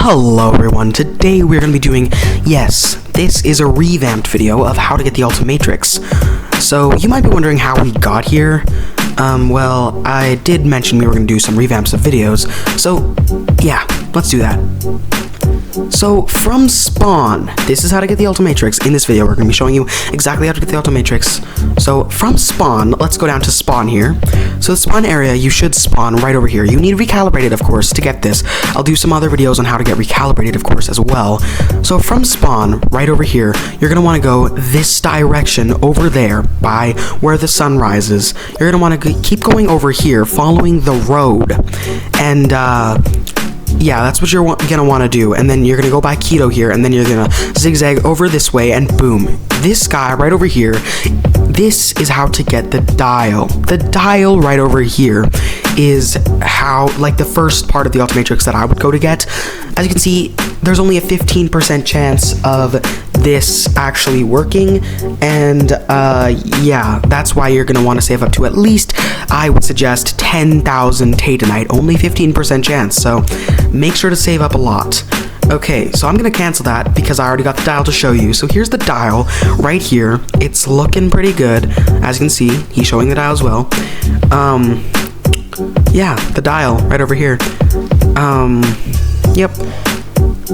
Hello everyone, today we're going to be doing, yes, this is a revamped video of how to get the Ultimatrix. So, you might be wondering how we got here. Well, I did mention we were going to do some revamps of videos, so, yeah, let's do that. So, from spawn, this is how to get the Ultimatrix. In this video, we're going to be showing you exactly how to get the Ultimatrix. So, from spawn, let's go down to spawn here. So, the spawn area, you should spawn right over here. You need recalibrated, of course, to get this. I'll do some other videos on how to get recalibrated, of course, as well. So, from spawn, right over here, you're going to want to go this direction over there by where the sun rises. You're going to want to keep going over here, following the road. And, yeah, that's what you're gonna want to do, and then you're gonna go by keto here, and then you're gonna zigzag over this way, and boom, this guy right over here, this is how to get the dial. The dial right over here is how, like, the first part of the Ultimatrix that I would go to get. As you can see, there's only a 15% chance of this actually working, and yeah, that's why you're gonna want to save up to at least, I would suggest, 10,000 Tatanite. Only 15% chance, so make sure to save up a lot. Okay, so I'm gonna cancel that because I already got the dial to show you. So here's the dial right here. It's looking pretty good. As you can see, he's showing the dial as well. Yeah, the dial right over here. Yep.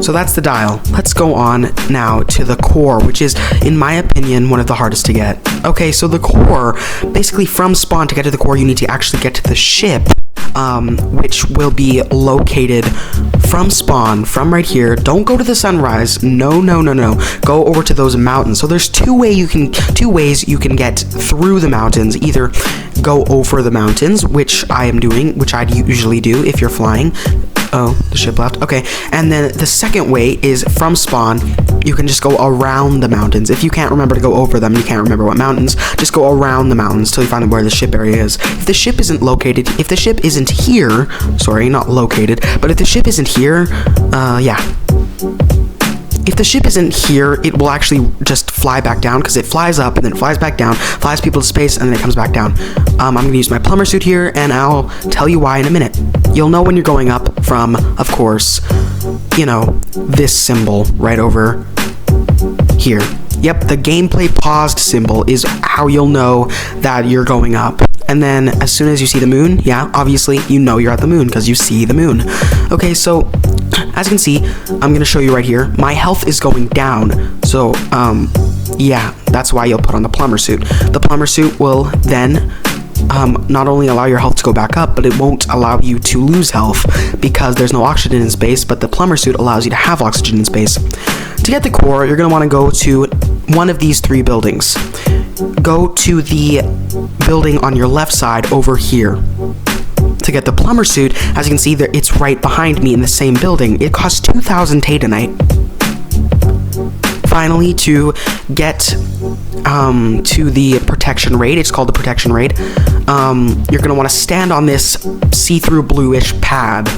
So that's the dial. Let's go on now to the core, which is, in my opinion, one of the hardest to get. Okay, so the core, basically from spawn to get to the core, you need to actually get to the ship, which will be located from spawn, from right here. Don't go to the sunrise. No. Go over to those mountains. So there's two ways you can get through the mountains. Either go over the mountains, which I am doing, which I'd usually do if you're flying. Oh, the ship left. Okay, and then the second way is from spawn, you can just go around the mountains. If you can't remember to go over them, you can't remember what mountains, just go around the mountains till you find where the ship area is. If the ship isn't located, if the ship isn't here, sorry, not located, but if the ship isn't here, yeah. If the ship isn't here, it will actually just fly back down, because it flies up and then it flies back down, flies people to space, and then it comes back down. I'm going to use my plumber suit here, and I'll tell you why in a minute. You'll know when you're going up from, of course, you know, this symbol right over here. Yep, the gameplay paused symbol is how you'll know that you're going up. And then as soon as you see the moon, yeah, obviously you know you're at the moon because you see the moon. Okay, so as you can see, I'm going to show you right here, my health is going down. So, yeah, that's why you'll put on the plumber suit. The plumber suit will then not only allow your health to go back up, but it won't allow you to lose health because there's no oxygen in space, but the plumber suit allows you to have oxygen in space. To get the core, you're going to want to go to one of these three buildings. Go to the building on your left side over here. To get the plumber suit, as you can see there, it's right behind me in the same building. It costs 2,000 Tatanite. Finally, to get to the protection raid, it's called the protection raid, you're going to want to stand on this see-through bluish pad.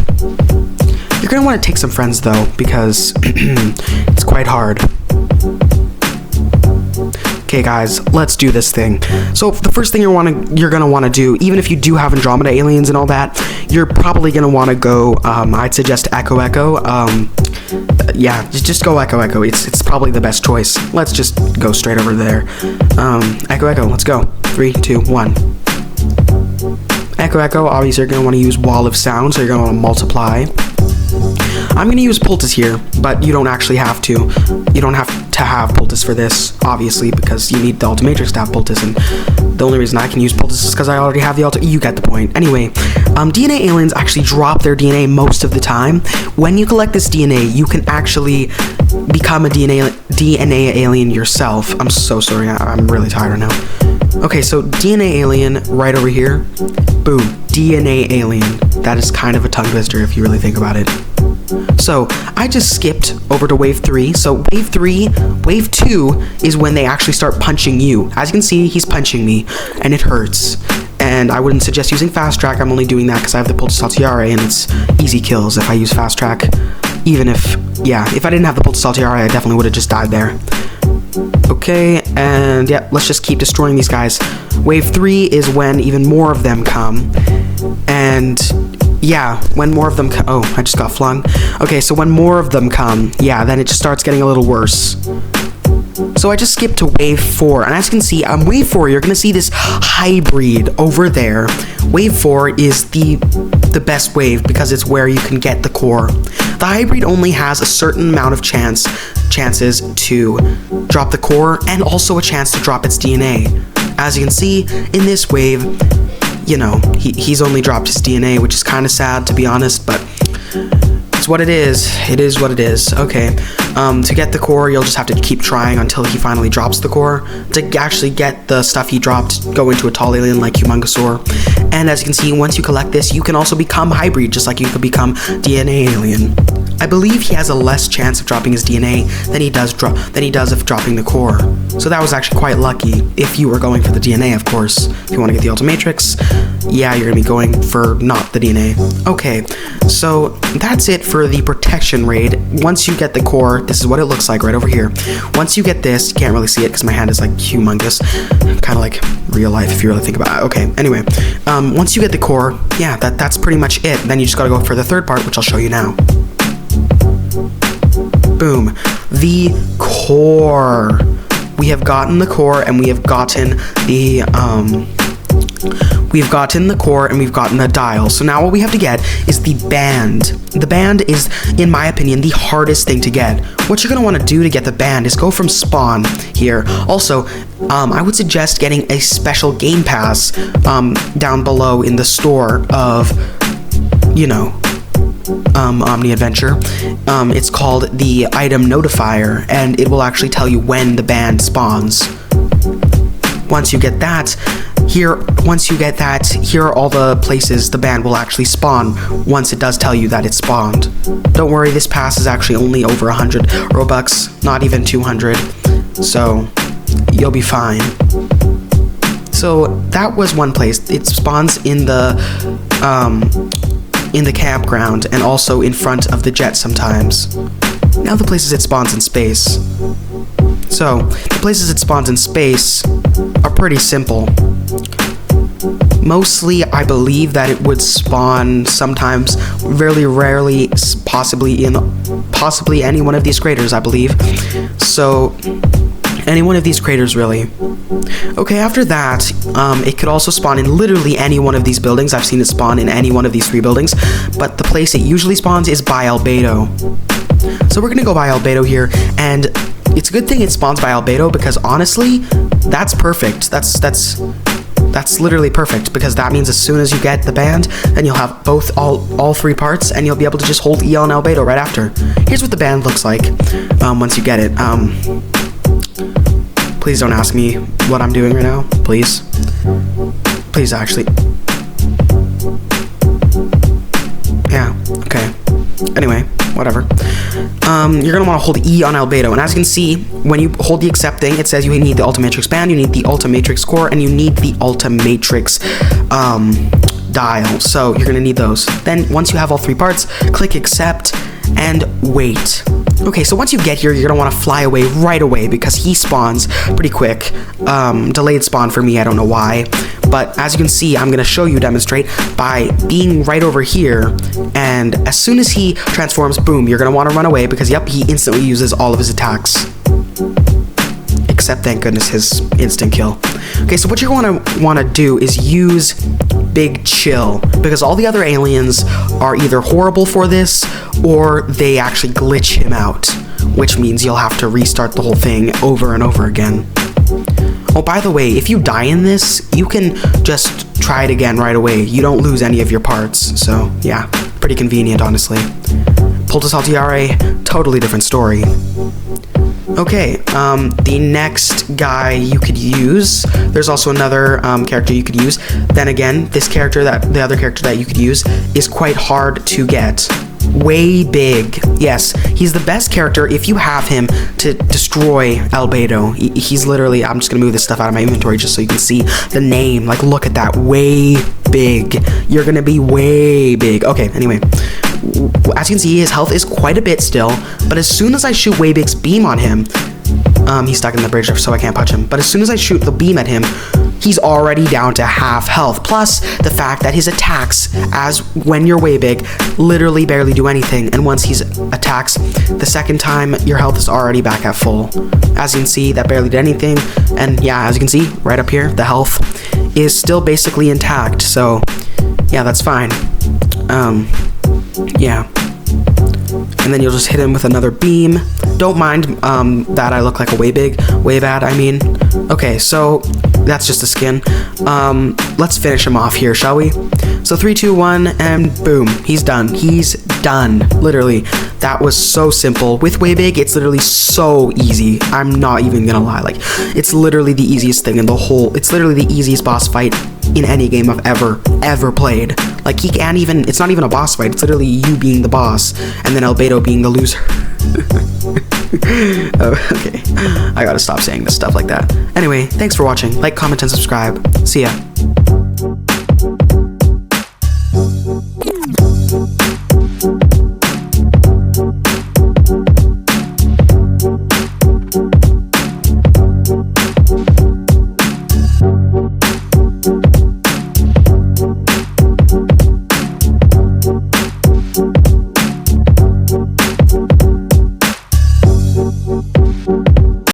You're going to want to take some friends though, because it's quite hard. Okay guys, let's do this thing. So the first thing you're gonna want to do, even if you do have Andromeda aliens and all that, you're probably gonna want to go, I'd suggest Echo. Yeah, just go Echo. It's probably the best choice. Let's just go straight over there. Echo, let's go. 3, 2, 1. Echo, obviously you're gonna want to use Wall of Sound, so you're gonna want to multiply. I'm going to use poultice here, but you don't actually have to. You don't have to have poultice for this, obviously, because you need the Ultimatrix to have poultice, and the only reason I can use poultice is because I already have the you get the point. Anyway, DNA aliens actually drop their DNA most of the time. When you collect this DNA, you can actually become a DNA alien yourself. I'm so sorry, I'm really tired right now. Okay, so DNA alien right over here. Boom, DNA alien. That is kind of a tongue twister if you really think about it. So, I just skipped over to wave 3. So, wave 2 is when they actually start punching you. As you can see, he's punching me, and it hurts. And I wouldn't suggest using fast track. I'm only doing that because I have the Poultice Saltiare, and it's easy kills if I use fast track. Even if, yeah, if I didn't have the Poultice Saltiare, I definitely would have just died there. Okay, and yeah, let's just keep destroying these guys. Wave 3 is when even more of them come, and yeah, when more of them come, oh, I just got flung. Okay, so when more of them come, yeah, then it just starts getting a little worse. So I just skipped to wave 4, and as you can see, on wave 4, you're gonna see this hybrid over there. Wave 4 is the best wave because it's where you can get the core. The hybrid only has a certain amount of chances to drop the core, and also a chance to drop its DNA. As you can see, in this wave, you know, he's only dropped his DNA, which is kind of sad, to be honest, but it's what it is. It is what it is. Okay, to get the core, you'll just have to keep trying until he finally drops the core. To actually get the stuff he dropped, go into a tall alien like Humongousaur. And as you can see, once you collect this, you can also become hybrid, just like you could become DNA alien. I believe he has a less chance of dropping his DNA than he does of dropping the core. So that was actually quite lucky, if you were going for the DNA, of course. If you want to get the Ultimatrix, yeah, you're going to be going for not the DNA. Okay, so that's it for the protection raid. Once you get the core, this is what it looks like right over here. Once you get this, you can't really see it because my hand is like humongous. Kind of like real life if you really think about it. Okay, anyway, once you get the core, yeah, that's pretty much it. Then you just got to go for the third part, which I'll show you now. Boom, the core. We have gotten the core, and we have gotten the core, and we've gotten the dial. So now what we have to get is the band. The band is, in my opinion, the hardest thing to get. What you're gonna want to do to get the band is go from spawn here. Also, I would suggest getting a special game pass down below in the store of, you know, Omni Adventure. It's called the item notifier, and it will actually tell you when the band spawns. Once you get that, here are all the places the band will actually spawn once it does tell you that it spawned. Don't worry, this pass is actually only over 100 Robux, not even 200, so you'll be fine. So that was one place. It spawns in the campground, and also in front of the jet sometimes. Now the places it spawns in space. So, the places it spawns in space are pretty simple. Mostly, I believe that it would spawn sometimes, very rarely, possibly any one of these craters, I believe. So, any one of these craters, really. Okay, after that, it could also spawn in literally any one of these buildings. I've seen it spawn in any one of these 3 buildings, but the place it usually spawns is by Albedo. So we're gonna go by Albedo here, and it's a good thing it spawns by Albedo because honestly, that's perfect. That's literally perfect, because that means as soon as you get the band, then you'll have all 3 parts, and you'll be able to just hold E on Albedo right after. Here's what the band looks like once you get it. Please don't ask me what I'm doing right now. Please. Please, actually. Yeah, okay. Anyway, whatever. You're gonna want to hold E on Albedo, and as you can see, when you hold the accept thing, it says you need the Ultimatrix band, you need the Ultimatrix core, and you need the Ultimatrix dial. So you're gonna need those. Then once you have all 3 parts, click accept and wait. Okay, so once you get here, you're gonna want to fly away right away because he spawns pretty quick. Delayed spawn for me, I don't know why. But as you can see, I'm gonna show you demonstrate by being right over here, and as soon as he transforms, boom, you're gonna want to run away because, yep, he instantly uses all of his attacks. Except, thank goodness, his instant kill. Okay, so what you're gonna want to do is use Big Chill, because all the other aliens are either horrible for this, or they actually glitch him out, which means you'll have to restart the whole thing over and over again. Oh, by the way, if you die in this, you can just try it again right away. You don't lose any of your parts, so yeah, pretty convenient, honestly. Poultice Altiare, totally different story. Okay, the next guy you could use, there's also another character you could use. Then again, the other character that you could use is quite hard to get. Way big. Yes, he's the best character if you have him to destroy Albedo. He's literally, I'm just gonna move this stuff out of my inventory just so you can see the name. Like, look at that, way big. You're gonna be way big. Okay, anyway. As you can see, his health is quite a bit still, but as soon as I shoot Waybig's beam on him, He's stuck in the bridge, so I can't punch him. But as soon as I shoot the beam at him, he's already down to half health. Plus the fact that his attacks, as when you're way big, literally barely do anything. And once he attacks the second time, your health is already back at full. As you can see, that barely did anything. And yeah, as you can see, right up here, the health is still basically intact. So yeah, that's fine. Yeah. And then you'll just hit him with another beam. Don't mind that I look like a way bad, I mean. Okay, so that's just a skin. Let's finish him off here, shall we? So 3, 2, 1, and boom, he's done. He's done, literally. That was so simple. With way big, it's literally so easy. I'm not even gonna lie. Like, it's literally the easiest thing in the whole, it's literally the easiest boss fight in any game I've ever played. Like, he can't even, it's not even a boss fight, it's literally you being the boss, and then Albedo being the loser. Oh, okay, I gotta stop saying this stuff like that. Anyway, thanks for watching. Like, comment, and subscribe. See ya.